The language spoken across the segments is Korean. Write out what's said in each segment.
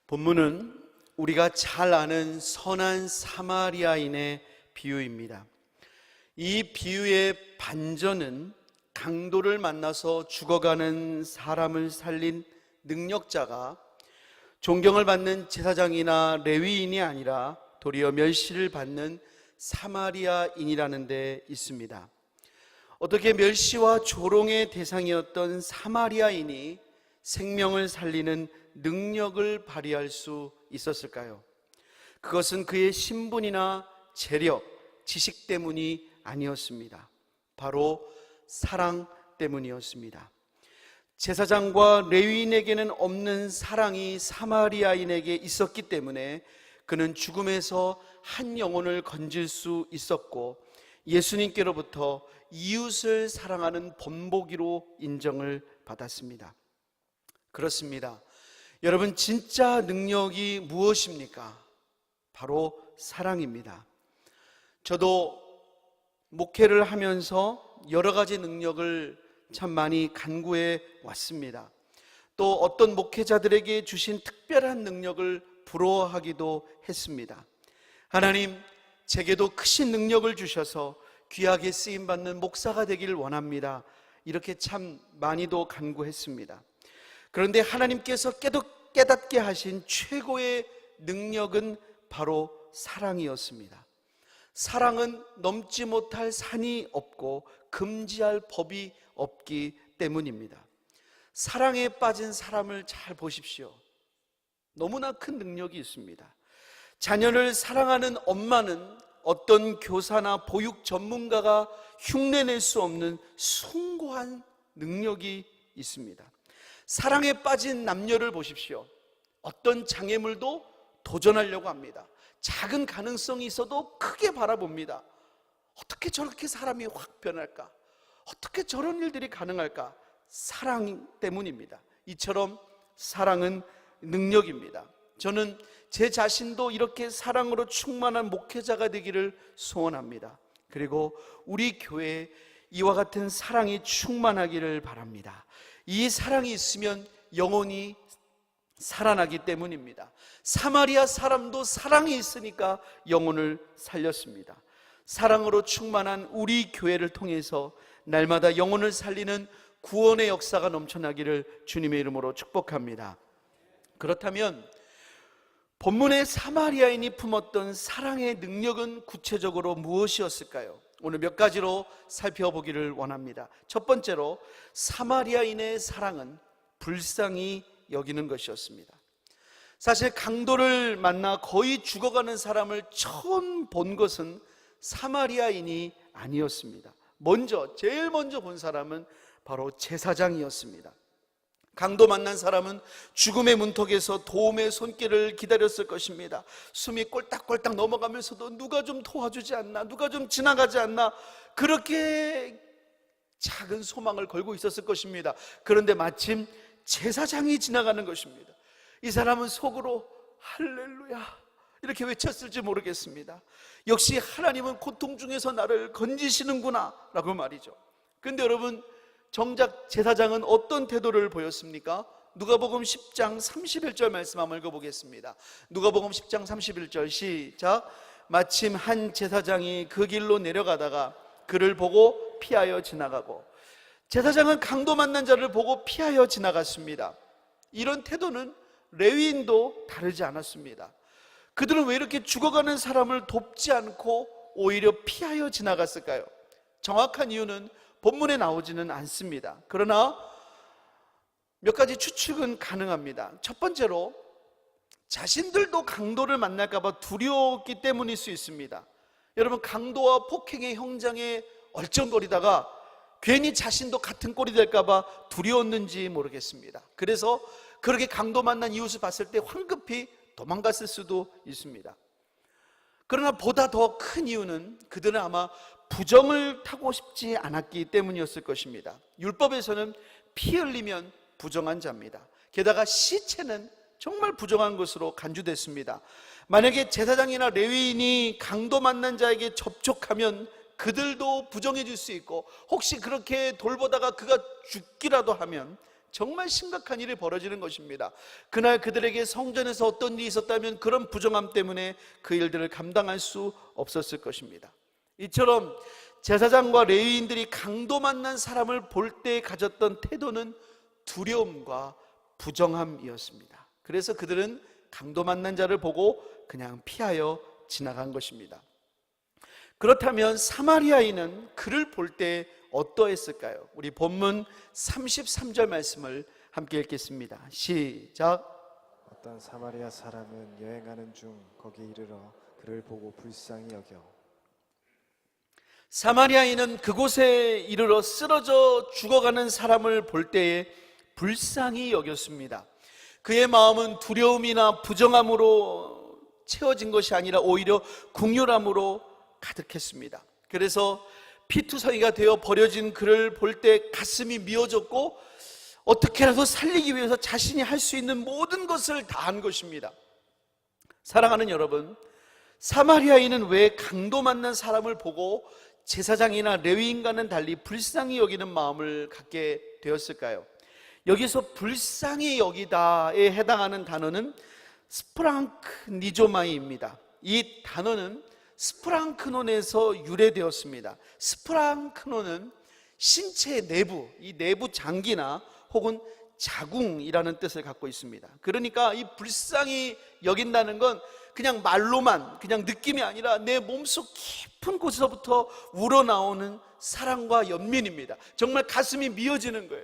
본문은 우리가 잘 아는 선한 사마리아인의 비유입니다. 이 비유의 반전은 강도를 만나서 죽어가는 사람을 살린 능력자가 존경을 받는 제사장이나 레위인이 아니라 도리어 멸시를 받는 사마리아인이라는 데 있습니다. 어떻게 멸시와 조롱의 대상이었던 사마리아인이 생명을 살리는 능력을 발휘할 수 있었을까요? 그것은 그의 신분이나 재력, 지식 때문이 아니었습니다. 바로 사랑 때문이었습니다. 제사장과 레위인에게는 없는 사랑이 사마리아인에게 있었기 때문에 그는 죽음에서 한 영혼을 건질 수 있었고, 예수님께로부터 이웃을 사랑하는 본보기로 인정을 받았습니다. 그렇습니다. 여러분, 진짜 능력이 무엇입니까? 바로 사랑입니다. 저도 목회를 하면서 여러 가지 능력을 참 많이 간구해 왔습니다. 또 어떤 목회자들에게 주신 특별한 능력을 부러워하기도 했습니다. 하나님, 제게도 크신 능력을 주셔서 귀하게 쓰임받는 목사가 되기를 원합니다. 이렇게 참 많이도 간구했습니다. 그런데 하나님께서 깨닫게 하신 최고의 능력은 바로 사랑이었습니다. 사랑은 넘지 못할 산이 없고 금지할 법이 없기 때문입니다. 사랑에 빠진 사람을 잘 보십시오. 너무나 큰 능력이 있습니다. 자녀를 사랑하는 엄마는 어떤 교사나 보육 전문가가 흉내낼 수 없는 숭고한 능력이 있습니다. 사랑에 빠진 남녀를 보십시오. 어떤 장애물도 도전하려고 합니다. 작은 가능성이 있어도 크게 바라봅니다. 어떻게 저렇게 사람이 확 변할까? 어떻게 저런 일들이 가능할까? 사랑 때문입니다. 이처럼 사랑은 능력입니다. 저는 제 자신도 이렇게 사랑으로 충만한 목회자가 되기를 소원합니다. 그리고 우리 교회에 이와 같은 사랑이 충만하기를 바랍니다. 이 사랑이 있으면 영혼이 살아나기 때문입니다. 사마리아 사람도 사랑이 있으니까 영혼을 살렸습니다. 사랑으로 충만한 우리 교회를 통해서 날마다 영혼을 살리는 구원의 역사가 넘쳐나기를 주님의 이름으로 축복합니다. 그렇다면 본문의 사마리아인이 품었던 사랑의 능력은 구체적으로 무엇이었을까요? 오늘 몇 가지로 살펴보기를 원합니다. 첫 번째로, 사마리아인의 사랑은 불쌍히 여기는 것이었습니다. 사실 강도를 만나 거의 죽어가는 사람을 처음 본 것은 사마리아인이 아니었습니다. 제일 먼저 본 사람은 바로 제사장이었습니다. 강도 만난 사람은 죽음의 문턱에서 도움의 손길을 기다렸을 것입니다. 숨이 꼴딱꼴딱 넘어가면서도 누가 좀 도와주지 않나, 누가 좀 지나가지 않나, 그렇게 작은 소망을 걸고 있었을 것입니다. 그런데 마침 제사장이 지나가는 것입니다. 이 사람은 속으로 할렐루야 이렇게 외쳤을지 모르겠습니다. 역시 하나님은 고통 중에서 나를 건지시는구나 라고 말이죠. 그런데 여러분, 정작 제사장은 어떤 태도를 보였습니까? 누가복음 10장 31절 말씀 한번 읽어보겠습니다. 누가복음 10장 31절 시작. 마침 한 제사장이 그 길로 내려가다가 그를 보고 피하여 지나가고, 제사장은 강도 만난 자를 보고 피하여 지나갔습니다. 이런 태도는 레위인도 다르지 않았습니다. 그들은 왜 이렇게 죽어가는 사람을 돕지 않고 오히려 피하여 지나갔을까요? 정확한 이유는 본문에 나오지는 않습니다. 그러나 몇 가지 추측은 가능합니다. 첫 번째로, 자신들도 강도를 만날까 봐 두려웠기 때문일 수 있습니다. 여러분, 강도와 폭행의 현장에 얼쩡거리다가 괜히 자신도 같은 꼴이 될까 봐 두려웠는지 모르겠습니다. 그래서 그렇게 강도 만난 이웃을 봤을 때 황급히 도망갔을 수도 있습니다. 그러나 보다 더 큰 이유는 그들은 아마 부정을 타고 싶지 않았기 때문이었을 것입니다. 율법에서는 피 흘리면 부정한 자입니다. 게다가 시체는 정말 부정한 것으로 간주됐습니다. 만약에 제사장이나 레위인이 강도 만난 자에게 접촉하면 그들도 부정해 줄 수 있고, 혹시 그렇게 돌보다가 그가 죽기라도 하면 정말 심각한 일이 벌어지는 것입니다. 그날 그들에게 성전에서 어떤 일이 있었다면 그런 부정함 때문에 그 일들을 감당할 수 없었을 것입니다. 이처럼 제사장과 레위인들이 강도 만난 사람을 볼 때 가졌던 태도는 두려움과 부정함이었습니다. 그래서 그들은 강도 만난 자를 보고 그냥 피하여 지나간 것입니다. 그렇다면 사마리아인은 그를 볼 때 어떠했을까요? 우리 본문 33절 말씀을 함께 읽겠습니다. 시작. 어떤 사마리아 사람은 여행하는 중 거기 이르러 그를 보고 불쌍히 여겨. 사마리아인은 그곳에 이르러 쓰러져 죽어가는 사람을 볼 때에 불쌍히 여겼습니다. 그의 마음은 두려움이나 부정함으로 채워진 것이 아니라 오히려 긍휼함으로 가득했습니다. 그래서 피투성이가 되어 버려진 그를 볼 때 가슴이 미어졌고 어떻게라도 살리기 위해서 자신이 할 수 있는 모든 것을 다한 것입니다. 사랑하는 여러분, 사마리아인은 왜 강도 만난 사람을 보고 제사장이나 레위인과는 달리 불쌍히 여기는 마음을 갖게 되었을까요? 여기서 불쌍히 여기다에 해당하는 단어는 스프랑크니조마이입니다. 이 단어는 스프랑크논에서 유래되었습니다. 스프랑크논은 신체 내부, 이 내부 장기나 혹은 자궁이라는 뜻을 갖고 있습니다. 그러니까 이 불쌍히 여긴다는 건 그냥 말로만, 그냥 느낌이 아니라 내 몸속 깊은 곳에서부터 우러나오는 사랑과 연민입니다. 정말 가슴이 미어지는 거예요.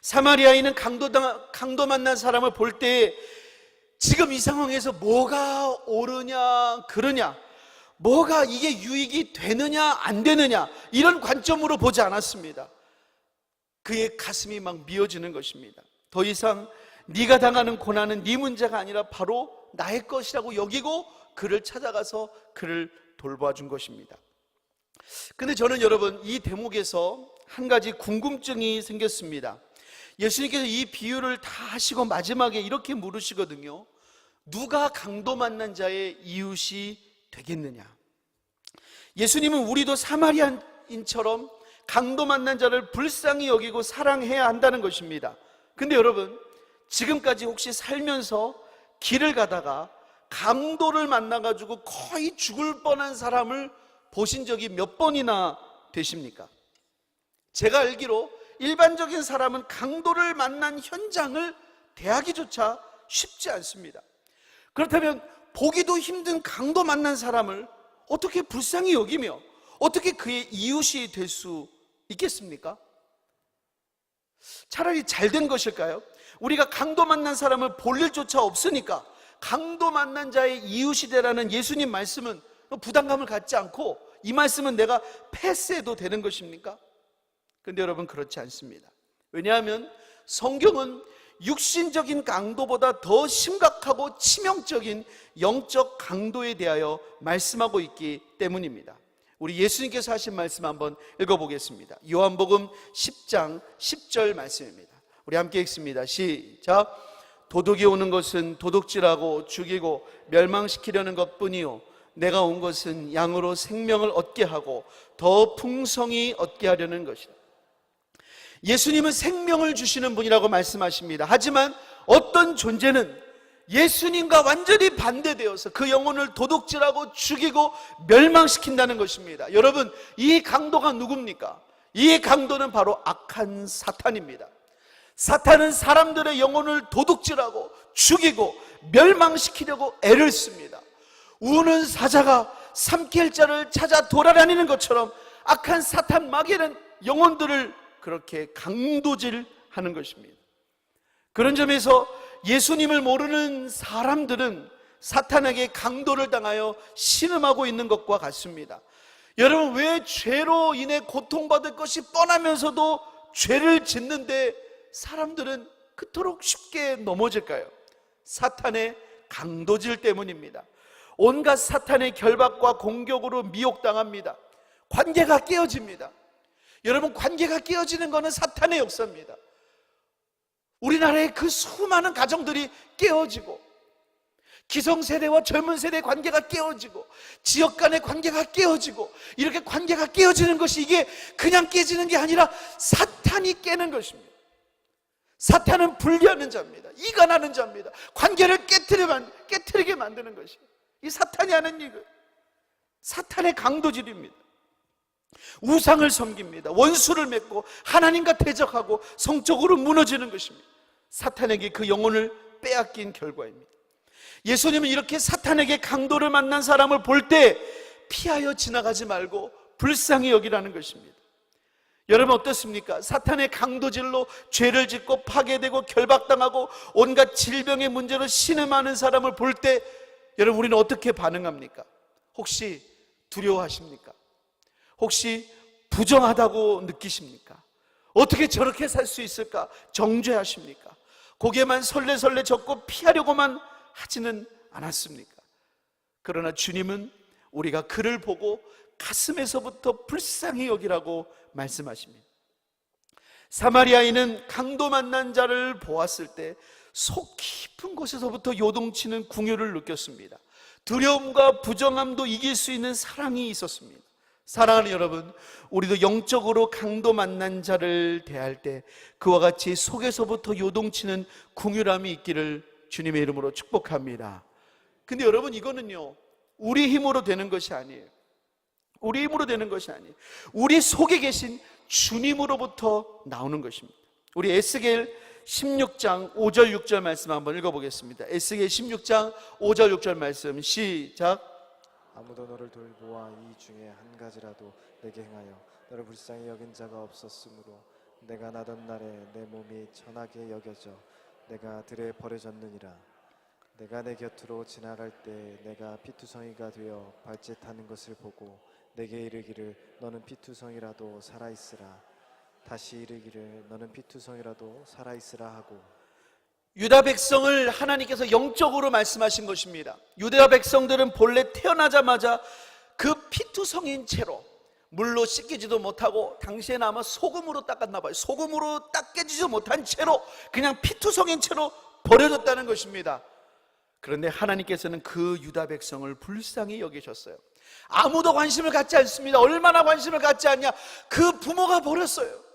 사마리아인은 강도 만난 사람을 볼 때 지금 이 상황에서 뭐가 옳으냐 그러냐, 뭐가 이게 유익이 되느냐 안 되느냐, 이런 관점으로 보지 않았습니다. 그의 가슴이 막 미어지는 것입니다. 더 이상 네가 당하는 고난은 네 문제가 아니라 바로 나의 것이라고 여기고 그를 찾아가서 그를 돌봐준 것입니다. 근데 저는 여러분, 이 대목에서 한 가지 궁금증이 생겼습니다. 예수님께서 이 비유를 다 하시고 마지막에 이렇게 물으시거든요. 누가 강도 만난 자의 이웃이 되겠느냐? 예수님은 우리도 사마리아인처럼 강도 만난 자를 불쌍히 여기고 사랑해야 한다는 것입니다. 근데 여러분, 지금까지 혹시 살면서 길을 가다가 강도를 만나가지고 거의 죽을 뻔한 사람을 보신 적이 몇 번이나 되십니까? 제가 알기로 일반적인 사람은 강도를 만난 현장을 대하기조차 쉽지 않습니다. 그렇다면 보기도 힘든 강도 만난 사람을 어떻게 불쌍히 여기며 어떻게 그의 이웃이 될 수 있겠습니까? 차라리 잘된 것일까요? 우리가 강도 만난 사람을 볼 일조차 없으니까 강도 만난 자의 이웃이 되라는 예수님 말씀은 부담감을 갖지 않고 이 말씀은 내가 패스해도 되는 것입니까? 근데 여러분, 그렇지 않습니다. 왜냐하면 성경은 육신적인 강도보다 더 심각하고 치명적인 영적 강도에 대하여 말씀하고 있기 때문입니다. 우리 예수님께서 하신 말씀 한번 읽어보겠습니다. 요한복음 10장 10절 말씀입니다. 우리 함께 읽습니다. 시작. 도둑이 오는 것은 도둑질하고 죽이고 멸망시키려는 것뿐이요 내가 온 것은 양으로 생명을 얻게 하고 더 풍성히 얻게 하려는 것이다. 예수님은 생명을 주시는 분이라고 말씀하십니다. 하지만 어떤 존재는 예수님과 완전히 반대되어서 그 영혼을 도둑질하고 죽이고 멸망시킨다는 것입니다. 여러분, 이 강도가 누굽니까? 이 강도는 바로 악한 사탄입니다. 사탄은 사람들의 영혼을 도둑질하고 죽이고 멸망시키려고 애를 씁니다. 우는 사자가 삼킬 자를 찾아 돌아다니는 것처럼 악한 사탄 마귀는 영혼들을 그렇게 강도질하는 것입니다. 그런 점에서 예수님을 모르는 사람들은 사탄에게 강도를 당하여 신음하고 있는 것과 같습니다. 여러분, 왜 죄로 인해 고통받을 것이 뻔하면서도 죄를 짓는데 사람들은 그토록 쉽게 넘어질까요? 사탄의 강도질 때문입니다. 온갖 사탄의 결박과 공격으로 미혹당합니다. 관계가 깨어집니다. 여러분, 관계가 깨어지는 것은 사탄의 역사입니다. 우리나라의 그 수많은 가정들이 깨어지고, 기성세대와 젊은 세대의 관계가 깨어지고, 지역 간의 관계가 깨어지고, 이렇게 관계가 깨어지는 것이 이게 그냥 깨지는 게 아니라 사탄이 깨는 것입니다. 사탄은 분리하는 자입니다. 이간하는 자입니다. 관계를 깨트리게 만드는 것이 이 사탄이 하는 일, 사탄의 강도질입니다. 우상을 섬깁니다. 원수를 맺고 하나님과 대적하고 성적으로 무너지는 것입니다. 사탄에게 그 영혼을 빼앗긴 결과입니다. 예수님은 이렇게 사탄에게 강도를 만난 사람을 볼 때 피하여 지나가지 말고 불쌍히 여기라는 것입니다. 여러분 어떻습니까? 사탄의 강도질로 죄를 짓고 파괴되고 결박당하고 온갖 질병의 문제로 신음하는 사람을 볼 때 여러분 우리는 어떻게 반응합니까? 혹시 두려워하십니까? 혹시 부정하다고 느끼십니까? 어떻게 저렇게 살 수 있을까? 정죄하십니까? 고개만 설레설레 젓고 피하려고만 하지는 않았습니까? 그러나 주님은 우리가 그를 보고 가슴에서부터 불쌍히 여기라고 말씀하십니다. 사마리아인은 강도 만난 자를 보았을 때 속 깊은 곳에서부터 요동치는 궁유를 느꼈습니다. 두려움과 부정함도 이길 수 있는 사랑이 있었습니다. 사랑하는 여러분, 우리도 영적으로 강도 만난 자를 대할 때 그와 같이 속에서부터 요동치는 궁유함이 있기를 주님의 이름으로 축복합니다. 근데 여러분 이거는요 우리 힘으로 되는 것이 아니에요. 우리 힘으로 되는 것이 아니에요. 우리 속에 계신 주님으로부터 나오는 것입니다. 우리 에스겔 16장 5절 6절 말씀 한번 읽어보겠습니다. 에스겔 16장 5절 6절 말씀 시작. 아무도 너를 돌보아 이 중에 한 가지라도 내게 행하여 너를 불쌍히 여긴 자가 없었으므로 내가 나던 날에 내 몸이 천하게 여겨져 내가 들에 버려졌느니라. 내가 내 곁으로 지나갈 때 내가 피투성이가 되어 발짓하는 것을 보고 내게 이르기를 너는 피투성이라도 살아있으라. 다시 이르기를 너는 피투성이라도 살아있으라 하고. 유다 백성을 하나님께서 영적으로 말씀하신 것입니다. 유다 백성들은 본래 태어나자마자 그 피투성인 채로 물로 씻기지도 못하고 당시에는 아마 소금으로 닦았나 봐요. 소금으로 닦여지도 못한 채로 그냥 피투성인 채로 버려졌다는 것입니다. 그런데 하나님께서는 그 유다 백성을 불쌍히 여기셨어요. 아무도 관심을 갖지 않습니다. 얼마나 관심을 갖지 않냐? 그 부모가 버렸어요.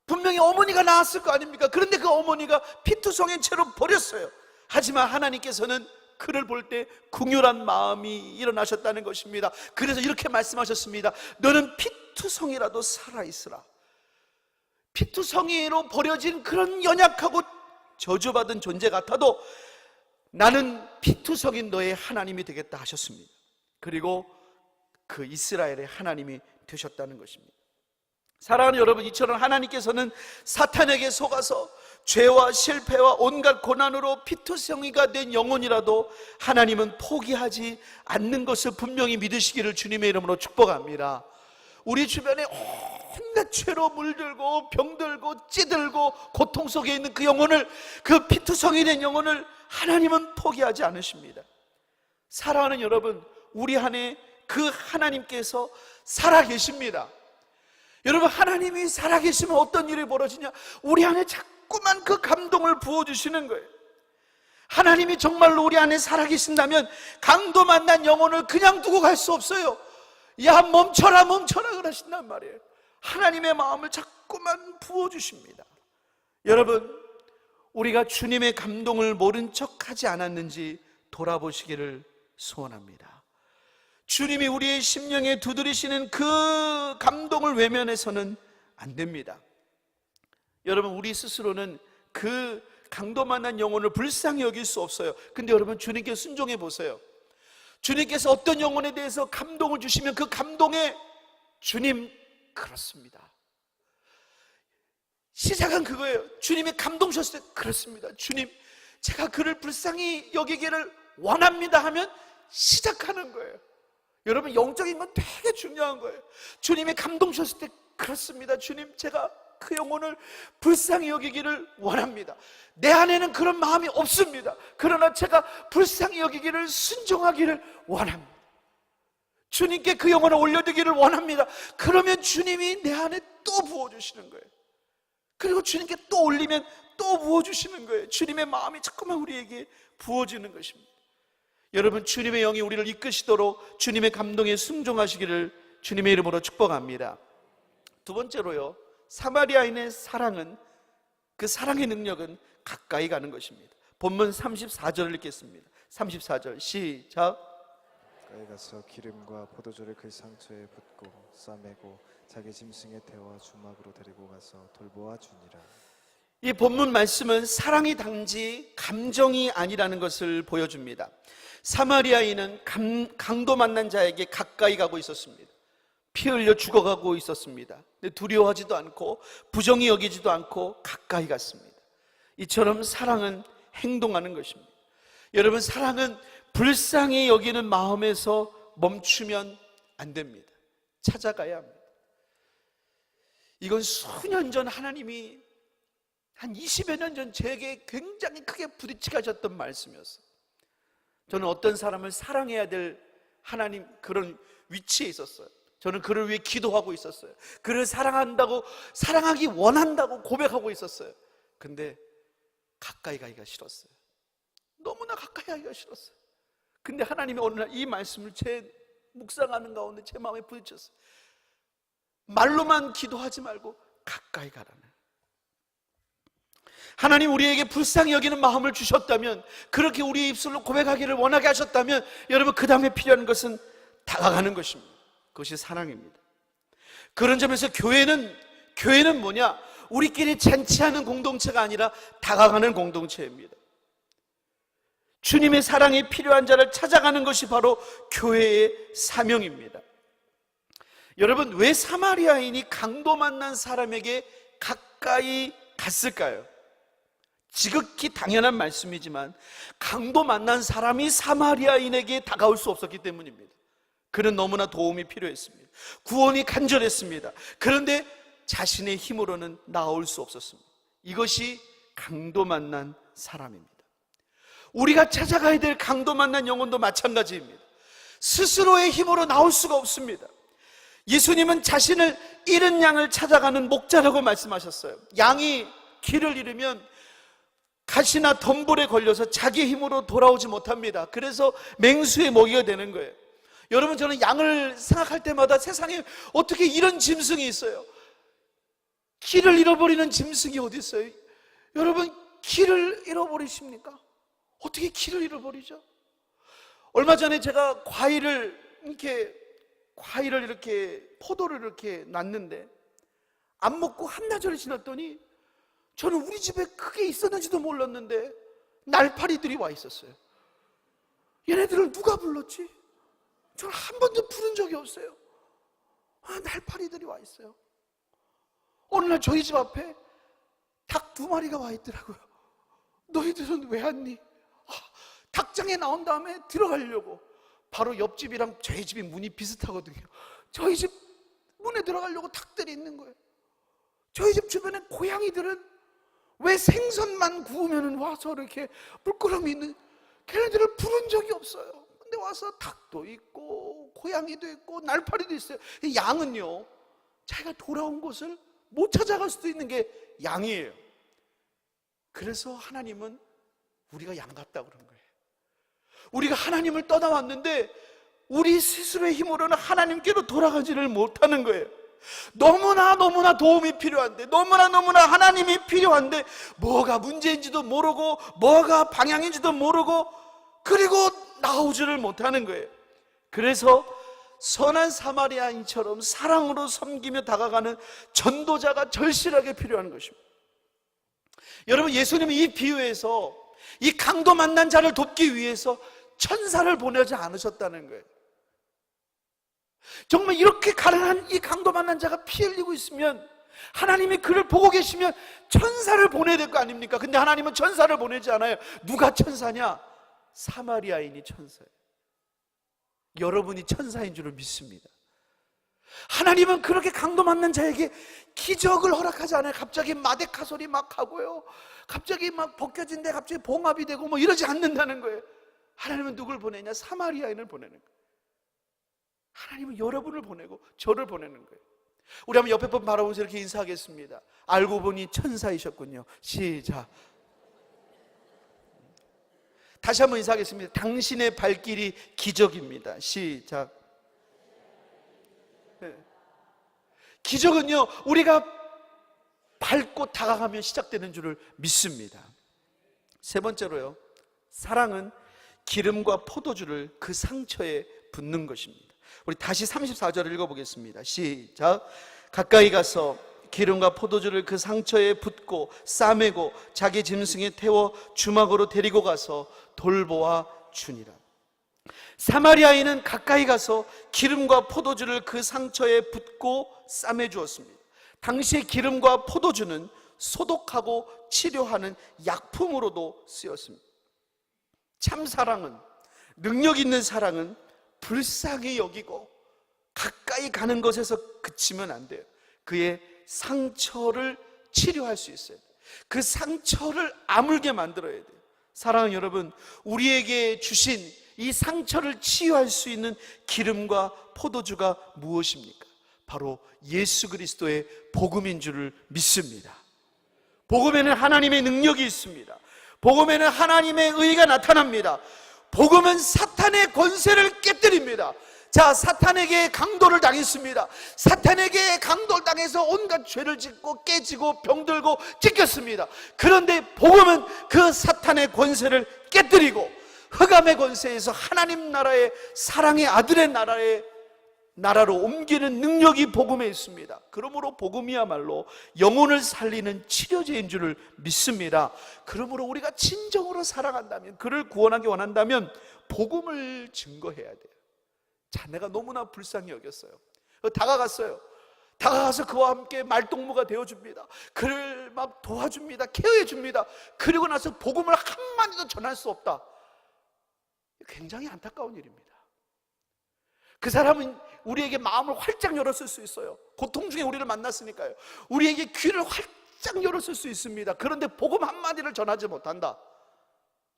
분명히 어머니가 낳았을 거 아닙니까? 그런데 그 어머니가 피투성인 채로 버렸어요. 하지만 하나님께서는 그를 볼 때 긍휼한 마음이 일어나셨다는 것입니다. 그래서 이렇게 말씀하셨습니다. 너는 피투성이라도 살아있으라. 피투성이로 버려진 그런 연약하고 저주받은 존재 같아도 나는 피투성인 너의 하나님이 되겠다 하셨습니다. 그리고 그 이스라엘의 하나님이 되셨다는 것입니다. 사랑하는 여러분, 이처럼 하나님께서는 사탄에게 속아서 죄와 실패와 온갖 고난으로 피투성이가 된 영혼이라도 하나님은 포기하지 않는 것을 분명히 믿으시기를 주님의 이름으로 축복합니다. 우리 주변에 온갖 죄로 물들고 병들고 찌들고 고통 속에 있는 그 영혼을, 그 피투성이 된 영혼을 하나님은 포기하지 않으십니다. 사랑하는 여러분, 우리 안에 그 하나님께서 살아계십니다. 여러분, 하나님이 살아계시면 어떤 일이 벌어지냐? 우리 안에 자꾸만 그 감동을 부어주시는 거예요. 하나님이 정말로 우리 안에 살아계신다면 강도 만난 영혼을 그냥 두고 갈 수 없어요. 야, 멈춰라 멈춰라 그러신단 말이에요. 하나님의 마음을 자꾸만 부어주십니다. 여러분, 우리가 주님의 감동을 모른 척하지 않았는지 돌아보시기를 소원합니다. 주님이 우리의 심령에 두드리시는 그 감동을 외면해서는 안 됩니다. 여러분, 우리 스스로는 그 강도 만난 영혼을 불쌍히 여길 수 없어요. 근데 여러분, 주님께 순종해 보세요. 주님께서 어떤 영혼에 대해서 감동을 주시면 그 감동에 주님, 그렇습니다. 시작은 그거예요. 주님이 감동 주셨을 때, 그렇습니다. 주님, 제가 그를 불쌍히 여기기를 원합니다 하면 시작하는 거예요. 여러분, 영적인 건 되게 중요한 거예요. 주님이 감동 주셨을 때, 그렇습니다. 주님, 제가 그 영혼을 불쌍히 여기기를 원합니다. 내 안에는 그런 마음이 없습니다. 그러나 제가 불쌍히 여기기를, 순종하기를 원합니다. 주님께 그 영혼을 올려드리기를 원합니다. 그러면 주님이 내 안에 또 부어주시는 거예요. 그리고 주님께 또 올리면 또 부어주시는 거예요. 주님의 마음이 자꾸만 우리에게 부어지는 것입니다. 여러분, 주님의 영이 우리를 이끄시도록 주님의 감동에 순종하시기를 주님의 이름으로 축복합니다. 두 번째로요, 사마리아인의 사랑은 그 사랑의 능력은 가까이 가는 것입니다. 본문 34절을 읽겠습니다. 34절 시작. 가까이 가서 기름과 포도주를 그 상처에 붓고 싸매고 자기 짐승에 태워 주막으로 데리고 가서 돌보아 주니라. 이 본문 말씀은 사랑이 단지 감정이 아니라는 것을 보여줍니다. 사마리아인은 강도 만난 자에게 가까이 가고 있었습니다. 피 흘려 죽어가고 있었습니다. 근데 두려워하지도 않고 부정히 여기지도 않고 가까이 갔습니다. 이처럼 사랑은 행동하는 것입니다. 여러분, 사랑은 불쌍히 여기는 마음에서 멈추면 안 됩니다. 찾아가야 합니다. 이건 수년 전 하나님이 한 20여 년 전 제게 굉장히 크게 부딪히게 하셨던 말씀이었어요. 저는 어떤 사람을 사랑해야 될 하나님 그런 위치에 있었어요. 저는 그를 위해 기도하고 있었어요. 그를 사랑한다고, 사랑하기 원한다고 고백하고 있었어요. 근데 가까이 가기가 싫었어요. 너무나 가까이 가기가 싫었어요. 근데 하나님이 어느 날 이 말씀을 제 묵상하는 가운데 제 마음에 부딪혔어요. 말로만 기도하지 말고 가까이 가라는. 하나님 우리에게 불쌍히 여기는 마음을 주셨다면, 그렇게 우리의 입술로 고백하기를 원하게 하셨다면, 여러분 그 다음에 필요한 것은 다가가는 것입니다. 그것이 사랑입니다. 그런 점에서 교회는 뭐냐? 우리끼리 잔치하는 공동체가 아니라 다가가는 공동체입니다. 주님의 사랑이 필요한 자를 찾아가는 것이 바로 교회의 사명입니다. 여러분, 왜 사마리아인이 강도 만난 사람에게 가까이 갔을까요? 지극히 당연한 말씀이지만 강도 만난 사람이 사마리아인에게 다가올 수 없었기 때문입니다. 그는 너무나 도움이 필요했습니다. 구원이 간절했습니다. 그런데 자신의 힘으로는 나올 수 없었습니다. 이것이 강도 만난 사람입니다. 우리가 찾아가야 될 강도 만난 영혼도 마찬가지입니다. 스스로의 힘으로 나올 수가 없습니다. 예수님은 자신을 잃은 양을 찾아가는 목자라고 말씀하셨어요. 양이 길을 잃으면 가시나 덤불에 걸려서 자기 힘으로 돌아오지 못합니다. 그래서 맹수의 먹이가 되는 거예요. 여러분, 저는 양을 생각할 때마다 세상에 어떻게 이런 짐승이 있어요? 길을 잃어버리는 짐승이 어디 있어요? 여러분, 길을 잃어버리십니까? 어떻게 길을 잃어버리죠? 얼마 전에 제가 과일을 이렇게 포도를 이렇게 놨는데 안 먹고 한나절이 지났더니 저는 우리 집에 크게 있었는지도 몰랐는데 날파리들이 와 있었어요. 얘네들을 누가 불렀지? 저는 한 번도 부른 적이 없어요. 날파리들이 와 있어요. 어느 날 저희 집 앞에 닭 2마리가 와 있더라고요. 너희들은 왜 왔니? 닭장에 나온 다음에 들어가려고. 바로 옆집이랑 저희 집이 문이 비슷하거든요. 저희 집 문에 들어가려고 닭들이 있는 거예요. 저희 집 주변에 고양이들은 왜 생선만 구우면 와서 이렇게 물끄러미 있는, 걔네들을 부른 적이 없어요. 근데 와서 닭도 있고 고양이도 있고 날파리도 있어요. 양은요, 자기가 돌아온 곳을 못 찾아갈 수도 있는 게 양이에요. 그래서 하나님은 우리가 양 같다고 그런 거예요. 우리가 하나님을 떠나왔는데 우리 스스로의 힘으로는 하나님께로 돌아가지를 못하는 거예요. 너무나 도움이 필요한데, 너무나 하나님이 필요한데 뭐가 문제인지도 모르고 뭐가 방향인지도 모르고, 그리고 나오지를 못하는 거예요. 그래서 선한 사마리아인처럼 사랑으로 섬기며 다가가는 전도자가 절실하게 필요한 것입니다. 여러분, 예수님은 이 비유에서 이 강도 만난 자를 돕기 위해서 천사를 보내지 않으셨다는 거예요. 정말 이렇게 가난한 이 강도 만난 자가 피 흘리고 있으면 하나님이 그를 보고 계시면 천사를 보내야 될 거 아닙니까? 근데 하나님은 천사를 보내지 않아요. 누가 천사냐? 사마리아인이 천사예요. 여러분이 천사인 줄을 믿습니다. 하나님은 그렇게 강도 만난 자에게 기적을 허락하지 않아요. 갑자기 마데카 소리 막 하고요, 갑자기 막 벗겨진 데 갑자기 봉합이 되고 뭐 이러지 않는다는 거예요. 하나님은 누굴 보내냐? 사마리아인을 보내는 거예요. 하나님은 여러분을 보내고 저를 보내는 거예요. 우리 한번 옆에 분 바라보면서 이렇게 인사하겠습니다. 알고 보니 천사이셨군요. 시작. 다시 한번 인사하겠습니다. 당신의 발길이 기적입니다. 시작. 네. 기적은요, 우리가 밟고 다가가면 시작되는 줄을 믿습니다. 세 번째로요, 사랑은 기름과 포도주를 그 상처에 붓는 것입니다. 우리 다시 34절을 읽어보겠습니다. 시작. 가까이 가서 기름과 포도주를 그 상처에 붓고 싸매고 자기 짐승에 태워 주막으로 데리고 가서 돌보아 주니라. 사마리아인은 가까이 가서 기름과 포도주를 그 상처에 붓고 싸매 주었습니다. 당시의 기름과 포도주는 소독하고 치료하는 약품으로도 쓰였습니다. 참 사랑은, 능력 있는 사랑은 불쌍히 여기고 가까이 가는 것에서 그치면 안 돼요. 그의 상처를 치료할 수 있어요. 그 상처를 아물게 만들어야 돼요. 사랑하는 여러분, 우리에게 주신 이 상처를 치유할 수 있는 기름과 포도주가 무엇입니까? 바로 예수 그리스도의 복음인 줄을 믿습니다. 복음에는 하나님의 능력이 있습니다. 복음에는 하나님의 의가 나타납니다. 복음은 사탄의 권세를 깨뜨립니다. 자, 사탄에게 강도를 당했습니다. 사탄에게 강도를 당해서 온갖 죄를 짓고 깨지고 병들고 찢겼습니다. 그런데 복음은 그 사탄의 권세를 깨뜨리고 흑암의 권세에서 하나님 나라의 사랑의 아들의 나라로 옮기는 능력이 복음에 있습니다. 그러므로 복음이야말로 영혼을 살리는 치료제인 줄을 믿습니다. 그러므로 우리가 진정으로 사랑한다면, 그를 구원하기 원한다면 복음을 증거해야 돼요. 자네가 너무나 불쌍히 여겼어요. 다가갔어요. 다가가서 그와 함께 말동무가 되어줍니다. 그를 막 도와줍니다. 케어해줍니다. 그리고 나서 복음을 한마디도 전할 수 없다. 굉장히 안타까운 일입니다. 그 사람은 우리에게 마음을 활짝 열었을 수 있어요. 고통 중에 우리를 만났으니까요. 우리에게 귀를 활짝 열었을 수 있습니다. 그런데 복음 한마디를 전하지 못한다.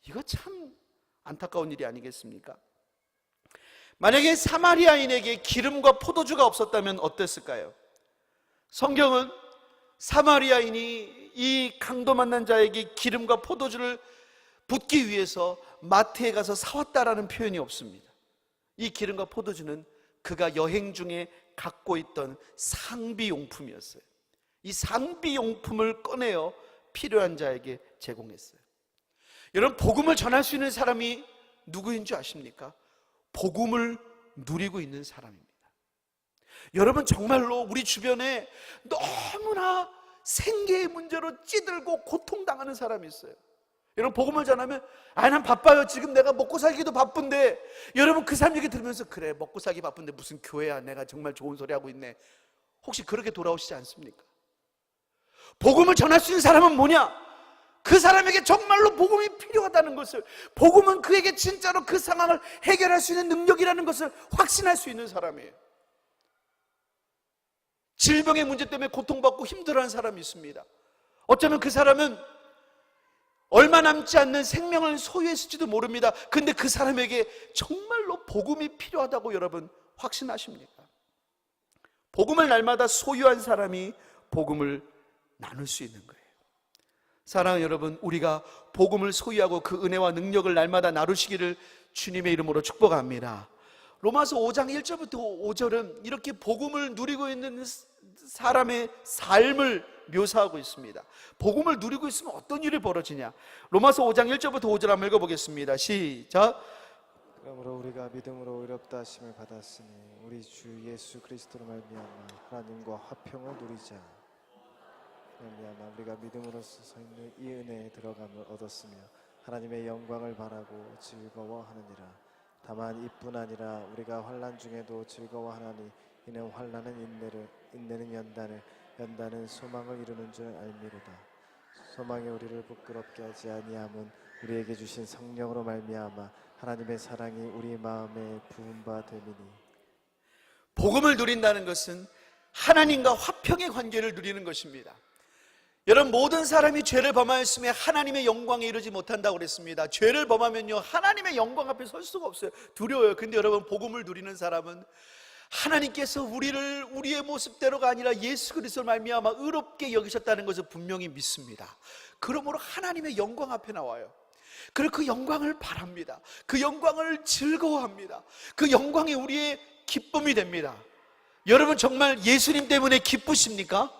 이거 참 안타까운 일이 아니겠습니까? 만약에 사마리아인에게 기름과 포도주가 없었다면 어땠을까요? 성경은 사마리아인이 이 강도 만난 자에게 기름과 포도주를 붓기 위해서 마트에 가서 사왔다라는 표현이 없습니다. 이 기름과 포도주는 그가 여행 중에 갖고 있던 상비용품이었어요. 이 상비용품을 꺼내어 필요한 자에게 제공했어요. 여러분, 복음을 전할 수 있는 사람이 누구인 줄 아십니까? 복음을 누리고 있는 사람입니다. 여러분, 정말로 우리 주변에 너무나 생계의 문제로 찌들고 고통당하는 사람이 있어요. 여러분, 복음을 전하면 난 바빠요. 지금 내가 먹고 살기도 바쁜데. 여러분, 그 사람 얘기 들으면서 그래, 먹고 살기 바쁜데 무슨 교회야, 내가 정말 좋은 소리 하고 있네. 혹시 그렇게 돌아오시지 않습니까? 복음을 전할 수 있는 사람은 뭐냐? 그 사람에게 정말로 복음이 필요하다는 것을, 복음은 그에게 진짜로 그 상황을 해결할 수 있는 능력이라는 것을 확신할 수 있는 사람이에요. 질병의 문제 때문에 고통받고 힘들어하는 사람이 있습니다. 어쩌면 그 사람은 얼마 남지 않는 생명을 소유했을지도 모릅니다. 근데 그 사람에게 정말로 복음이 필요하다고 여러분 확신하십니까? 복음을 날마다 소유한 사람이 복음을 나눌 수 있는 거예요. 사랑하는 여러분, 우리가 복음을 소유하고 그 은혜와 능력을 날마다 나누시기를 주님의 이름으로 축복합니다. 로마서 5장 1절부터 5절은 이렇게 복음을 누리고 있는 사람의 삶을 묘사하고 있습니다. 복음을 누리고 있으면 어떤 일이 벌어지냐? 로마서 5장 1절부터 5절 한번 읽어보겠습니다. 시작. 그러므로 우리가 믿음으로 의롭다 하심을 받았으니 우리 주 예수 그리스도로 말미암아 하나님과 화평을 누리자. 말미암아 우리가 믿음으로써 서 있는 이 은혜에 들어감을 얻었으며 하나님의 영광을 바라고 즐거워하느니라. 다만 이뿐 아니라 우리가 환난 중에도 즐거워하나니 이는 환난은 인내를, 인내는 연단을, 연단은 소망을 이루는 줄 알미로다. 소망이 우리를 부끄럽게 하지 아니함은 우리에게 주신 성령으로 말미암아 하나님의 사랑이 우리 마음에 부은 바 됨이니. 복음을 누린다는 것은 하나님과 화평의 관계를 누리는 것입니다. 여러분, 모든 사람이 죄를 범하였으면 하나님의 영광에 이르지 못한다고 그랬습니다. 죄를 범하면요, 하나님의 영광 앞에 설 수가 없어요. 두려워요. 근데 여러분, 복음을 누리는 사람은 하나님께서 우리를 우리의 모습대로가 아니라 예수 그리스도를 말미암아 의롭게 여기셨다는 것을 분명히 믿습니다. 그러므로 하나님의 영광 앞에 나와요. 그리고 그 영광을 바랍니다. 그 영광을 즐거워합니다. 그 영광이 우리의 기쁨이 됩니다. 여러분, 정말 예수님 때문에 기쁘십니까?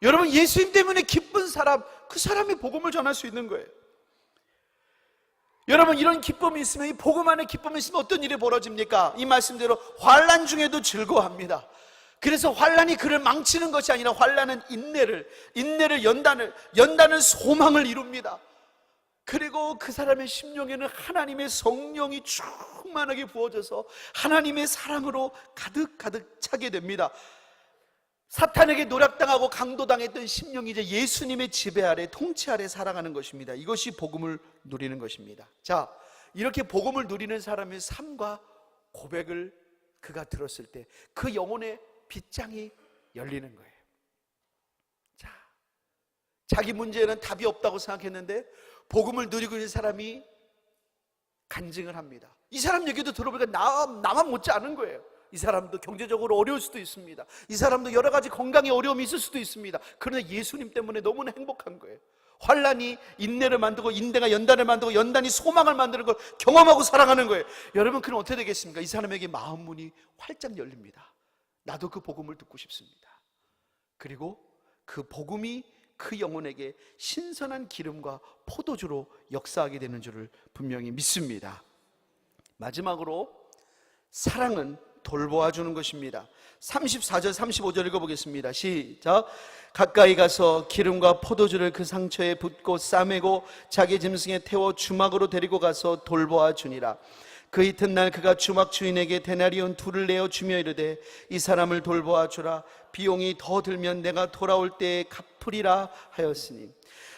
여러분, 예수님 때문에 기쁜 사람, 그 사람이 복음을 전할 수 있는 거예요. 여러분, 이런 기쁨이 있으면, 이 복음 안에 기쁨이 있으면 어떤 일이 벌어집니까? 이 말씀대로 환난 중에도 즐거워합니다. 그래서 환난이 그를 망치는 것이 아니라 환난은 인내를 연단은 소망을 이룹니다. 그리고 그 사람의 심령에는 하나님의 성령이 충만하게 부어져서 하나님의 사랑으로 가득 차게 됩니다. 사탄에게 노략당하고 강도당했던 심령이 이제 예수님의 지배 아래, 통치 아래 살아가는 것입니다. 이것이 복음을 누리는 것입니다. 자, 이렇게 복음을 누리는 사람의 삶과 고백을 그가 들었을 때 그 영혼의 빗장이 열리는 거예요. 자, 자기 문제에는 답이 없다고 생각했는데 복음을 누리고 있는 사람이 간증을 합니다. 이 사람 얘기도 들어보니까 나만 못지 않은 거예요. 이 사람도 경제적으로 어려울 수도 있습니다. 이 사람도 여러 가지 건강에 어려움이 있을 수도 있습니다. 그런데 예수님 때문에 너무나 행복한 거예요. 환난이 인내를 만들고, 인내가 연단을 만들고, 연단이 소망을 만드는 걸 경험하고 살아가는 거예요. 여러분, 그럼 어떻게 되겠습니까? 이 사람에게 마음 문이 활짝 열립니다. 나도 그 복음을 듣고 싶습니다. 그리고 그 복음이 그 영혼에게 신선한 기름과 포도주로 역사하게 되는 줄을 분명히 믿습니다. 마지막으로 사랑은 돌보아 주는 것입니다. 34절 35절 읽어보겠습니다. 시작. 가까이 가서 기름과 포도주를 그 상처에 붓고 싸매고 자기 짐승에 태워 주막으로 데리고 가서 돌보아 주니라. 그 이튿날 그가 주막 주인에게 데나리온 2를 내어 주며 이르되 이 사람을 돌보아 주라. 비용이 더 들면 내가 돌아올 때에 갚으리라 하였으니.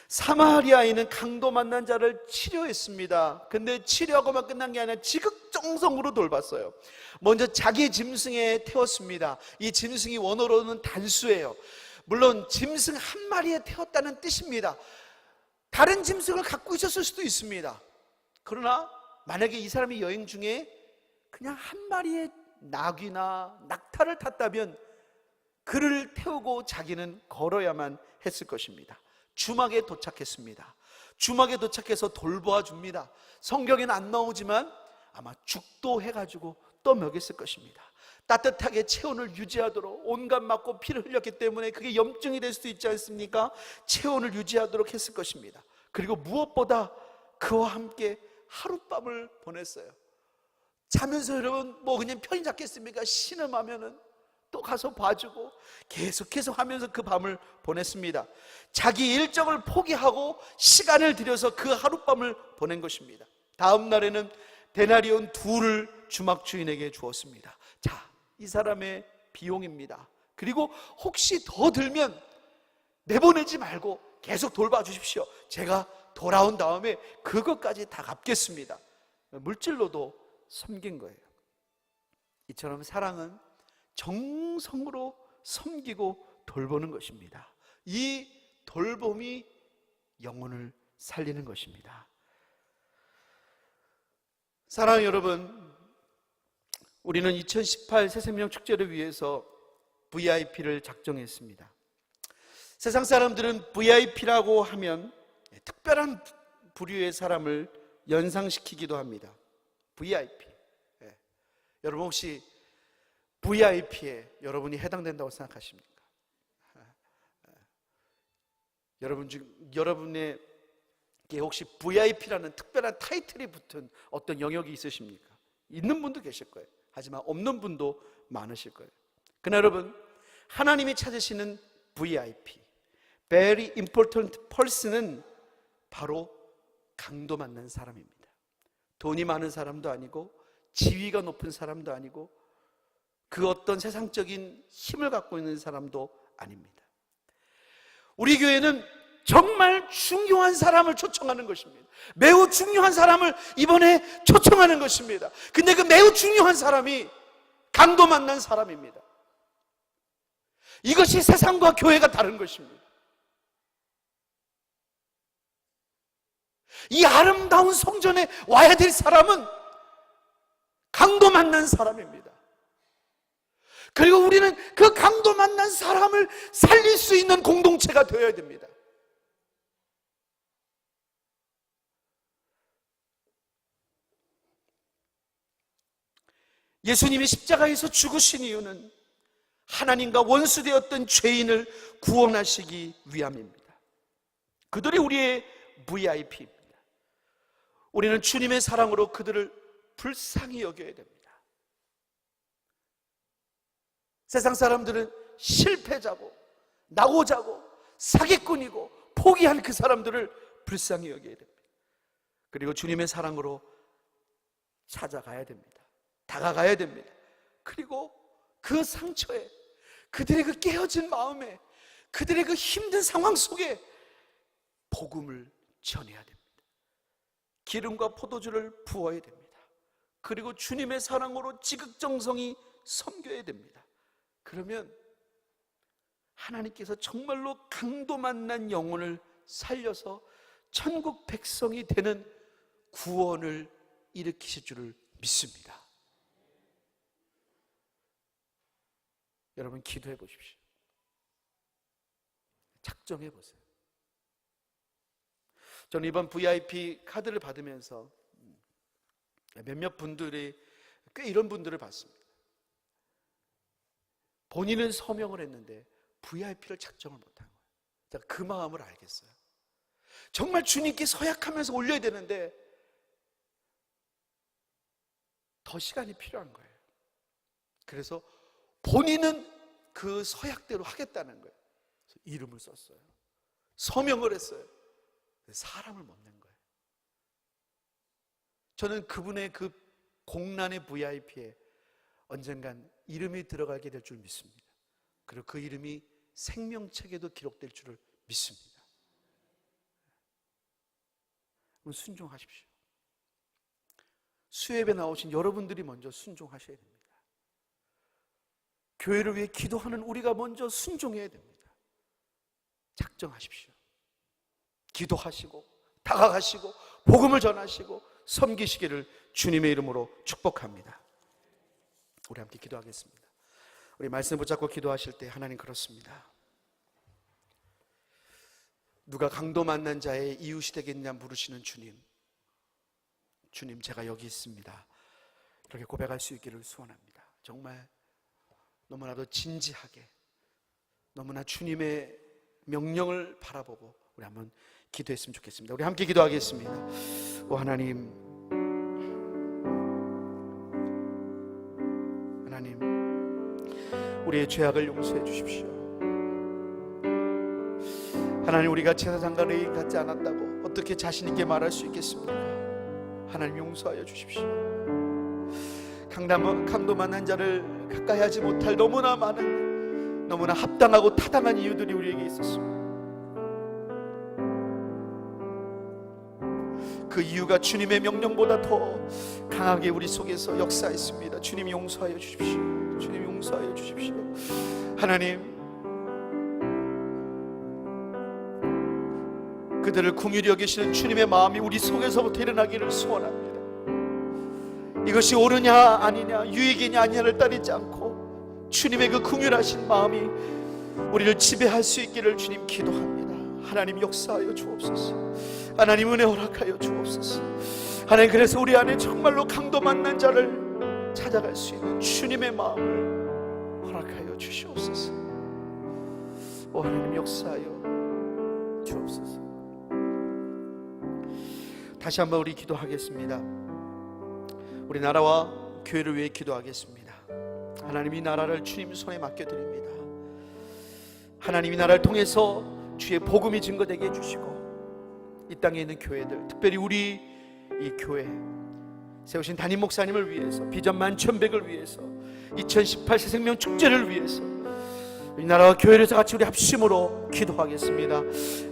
사마리아인은 강도 만난 자를 치료했습니다. 근데 치료하고만 끝난 게 아니라 지극정성으로 돌봤어요. 먼저 자기 짐승에 태웠습니다. 이 짐승이 원어로는 단수예요. 물론 짐승 한 마리에 태웠다는 뜻입니다. 다른 짐승을 갖고 있었을 수도 있습니다. 그러나 만약에 이 사람이 여행 중에 그냥 한 마리의 낙이나 낙타를 탔다면 그를 태우고 자기는 걸어야만 했을 것입니다. 주막에 도착했습니다. 주막에 도착해서 돌보아 줍니다. 성경에는 안 나오지만 아마 죽도 해가지고 또 먹였을 것입니다. 따뜻하게 체온을 유지하도록, 온갖 맞고 피를 흘렸기 때문에 그게 염증이 될 수도 있지 않습니까? 체온을 유지하도록 했을 것입니다. 그리고 무엇보다 그와 함께 하룻밤을 보냈어요. 자면서 여러분 뭐 그냥 편히 잤겠습니까? 신음하면은 또 가서 봐주고 계속해서 하면서 그 밤을 보냈습니다. 자기 일정을 포기하고 시간을 들여서 그 하룻밤을 보낸 것입니다. 다음 날에는 데나리온 2를 주막 주인에게 주었습니다. 자, 이 사람의 비용입니다. 그리고 혹시 더 들면 내보내지 말고 계속 돌봐 주십시오. 제가 돌아온 다음에 그것까지 다 갚겠습니다. 물질로도 섬긴 거예요. 이처럼 사랑은 정성으로 섬기고 돌보는 것입니다. 이 돌봄이 영혼을 살리는 것입니다. 사랑하는 여러분, 우리는 2018 새생명 축제를 위해서 VIP를 작정했습니다. 세상 사람들은 VIP라고 하면 특별한 부류의 사람을 연상시키기도 합니다. VIP. 여러분 혹시 VIP에 여러분이 해당된다고 생각하십니까? 여러분에게 혹시 VIP라는 특별한 타이틀이 붙은 어떤 영역이 있으십니까? 있는 분도 계실 거예요. 하지만 없는 분도 많으실 거예요. 그러나 여러분, 하나님이 찾으시는 VIP, Very Important Person은 바로 강도 만난 사람입니다. 돈이 많은 사람도 아니고 지위가 높은 사람도 아니고 그 어떤 세상적인 힘을 갖고 있는 사람도 아닙니다. 우리 교회는 정말 중요한 사람을 초청하는 것입니다. 매우 중요한 사람을 이번에 초청하는 것입니다. 근데 그 매우 중요한 사람이 강도 만난 사람입니다. 이것이 세상과 교회가 다른 것입니다. 이 아름다운 성전에 와야 될 사람은 강도 만난 사람입니다. 그리고 우리는 그 강도 만난 사람을 살릴 수 있는 공동체가 되어야 됩니다. 예수님이 십자가에서 죽으신 이유는 하나님과 원수되었던 죄인을 구원하시기 위함입니다. 그들이 우리의 VIP입니다. 우리는 주님의 사랑으로 그들을 불쌍히 여겨야 됩니다. 세상 사람들은 실패자고 낙오자고 사기꾼이고 포기한 그 사람들을 불쌍히 여겨야 됩니다. 그리고 주님의 사랑으로 찾아가야 됩니다. 다가가야 됩니다. 그리고 그 상처에, 그들의 그 깨어진 마음에, 그들의 그 힘든 상황 속에 복음을 전해야 됩니다. 기름과 포도주를 부어야 됩니다. 그리고 주님의 사랑으로 지극정성이 섬겨야 됩니다. 그러면 하나님께서 정말로 강도 만난 영혼을 살려서 천국 백성이 되는 구원을 일으키실 줄을 믿습니다. 여러분 기도해 보십시오. 작정해 보세요. 저는 이번 VIP 카드를 받으면서 몇몇 분들이 꽤 이런 분들을 봤습니다. 본인은 서명을 했는데 VIP를 작정을 못한 거예요. 제가 그 마음을 알겠어요. 정말 주님께 서약하면서 올려야 되는데 더 시간이 필요한 거예요. 그래서 본인은 그 서약대로 하겠다는 거예요. 그래서 이름을 썼어요. 서명을 했어요. 사람을 못 낸 거예요. 저는 그분의 그 공란의 VIP에 언젠간 이름이 들어가게 될 줄 믿습니다. 그리고 그 이름이 생명책에도 기록될 줄을 믿습니다. 순종하십시오. 수협에 나오신 여러분들이 먼저 순종하셔야 됩니다. 교회를 위해 기도하는 우리가 먼저 순종해야 됩니다. 작정하십시오. 기도하시고 다가가시고 복음을 전하시고 섬기시기를 주님의 이름으로 축복합니다. 우리 함께 기도하겠습니다. 우리 말씀 붙잡고 기도하실 때 하나님 그렇습니다. 누가 강도 만난 자의 이웃이 되겠냐 물으시는 주님, 주님 제가 여기 있습니다. 이렇게 고백할 수 있기를 소원합니다. 정말 너무나도 진지하게 너무나 주님의 명령을 바라보고 우리 한번 기도했으면 좋겠습니다. 우리 함께 기도하겠습니다. 오 하나님, 하나님 우리의 죄악을 용서해 주십시오. 하나님 우리가 제사장과 레위인 같지 않았다고 어떻게 자신 있게 말할 수 있겠습니까? 하나님 용서하여 주십시오. 강도 만난 자를 가까이 하지 못할 너무나 많은 너무나 합당하고 타당한 이유들이 우리에게 있었습니다. 그 이유가 주님의 명령보다 더 강하게 우리 속에서 역사했습니다. 주님 용서하여 주십시오. 주님 용서하여 주십시오. 하나님 그들을 긍휼히 여기시는 주님의 마음이 우리 속에서부터 일어나기를 소원합니다. 이것이 옳으냐 아니냐 유익이냐 아니냐를 따르지 않고 주님의 그 긍휼하신 마음이 우리를 지배할 수 있기를 주님 기도합니다. 하나님 역사하여 주옵소서. 하나님 은혜 허락하여 주옵소서. 하나님 그래서 우리 안에 정말로 강도 만난 자를 찾아갈 수 있는 주님의 마음을 허락하여 주시옵소서. 오 하나님 역사하여 주옵소서. 다시 한번 우리 기도하겠습니다. 우리 나라와 교회를 위해 기도하겠습니다. 하나님 이 나라를 주님 손에 맡겨드립니다. 하나님 이 나라를 통해서 주의 복음이 증거되게 해주시고 이 땅에 있는 교회들, 특별히 우리 이 교회 세우신 담임 목사님을 위해서, 비전 만천백을 위해서, 2018 새생명 축제를 위해서 이 나라와 교회에서 같이 우리 합심으로 기도하겠습니다.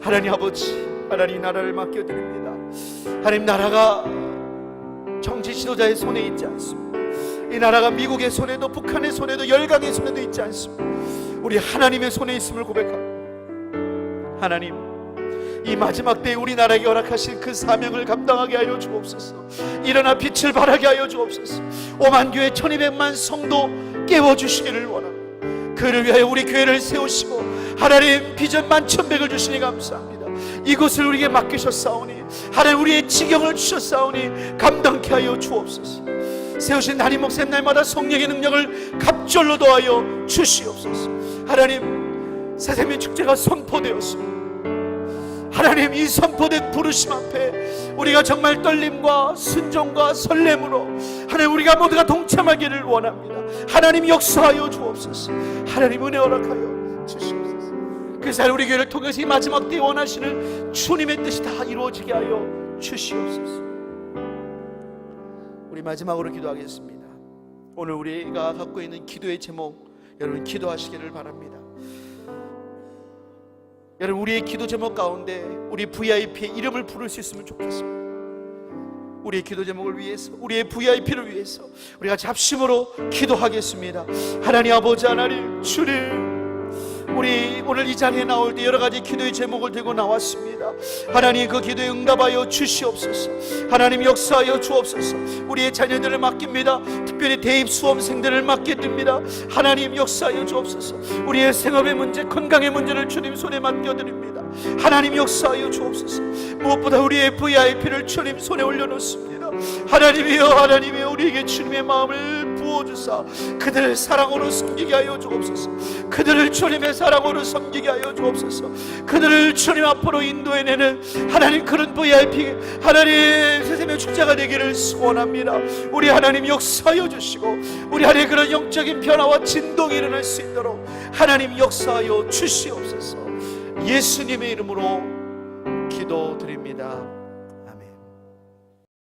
하나님 아버지, 하나님 이 나라를 맡겨드립니다. 하나님 나라가 정치 지도자의 손에 있지 않습니다. 이 나라가 미국의 손에도 북한의 손에도 열강의 손에도 있지 않습니다. 우리 하나님의 손에 있음을 고백합니다. 하나님 이 마지막 때에 우리나라에게 허락하신 그 사명을 감당하게 하여 주옵소서. 일어나 빛을 발하게 하여 주옵소서. 5만 교회 1200만 성도 깨워주시기를 원합니다. 그를 위하여 우리 교회를 세우시고 하나님 비전 만천백을 주시니 감사합니다. 이곳을 우리에게 맡기셨사오니 하나님 우리의 지경을 주셨사오니 감당케 하여 주옵소서. 세우신 담임 목사님 날마다 성령의 능력을 갑절로 더하여 주시옵소서. 하나님, 새생명 축제가 선포되었습니다. 하나님, 이 선포된 부르심 앞에 우리가 정말 떨림과 순종과 설렘으로 하나님 우리가 모두가 동참하기를 원합니다. 하나님 역사하여 주옵소서. 하나님 은혜 허락하여 주시옵소서. 그래서 우리 교회를 통해서 이 마지막 때에 원하시는 주님의 뜻이 다 이루어지게 하여 주시옵소서. 우리 마지막으로 기도하겠습니다. 오늘 우리가 갖고 있는 기도의 제목, 여러분 기도하시기를 바랍니다. 여러분, 우리의 기도 제목 가운데 우리 VIP의 이름을 부를 수 있으면 좋겠습니다. 우리의 기도 제목을 위해서, 우리의 VIP를 위해서 우리가 잡심으로 기도하겠습니다. 하나님 아버지, 하나님 주님, 우리 오늘 이 자리에 나올 때 여러 가지 기도의 제목을 들고 나왔습니다. 하나님, 그 기도에 응답하여 주시옵소서. 하나님 역사하여 주옵소서. 우리의 자녀들을 맡깁니다. 특별히 대입 수험생들을 맡겨드립니다. 하나님 역사하여 주옵소서. 우리의 생업의 문제, 건강의 문제를 주님 손에 맡겨드립니다. 하나님 역사하여 주옵소서. 무엇보다 우리의 VIP를 주님 손에 올려놓습니다. 하나님이여, 하나님이여, 우리에게 주님의 마음을 부어주사 그들을 사랑으로 섬기게 하여 주옵소서. 그들을 주님의 사랑으로 섬기게 하여 주옵소서. 그들을 주님 앞으로 인도해내는 하나님 그런 VIP, 하나님 새생명 축제가 되기를 소원합니다. 우리 하나님 역사하여 주시고 우리 안에 그런 영적인 변화와 진동이 일어날 수 있도록 하나님 역사하여 주시옵소서. 예수님의 이름으로 기도드립니다.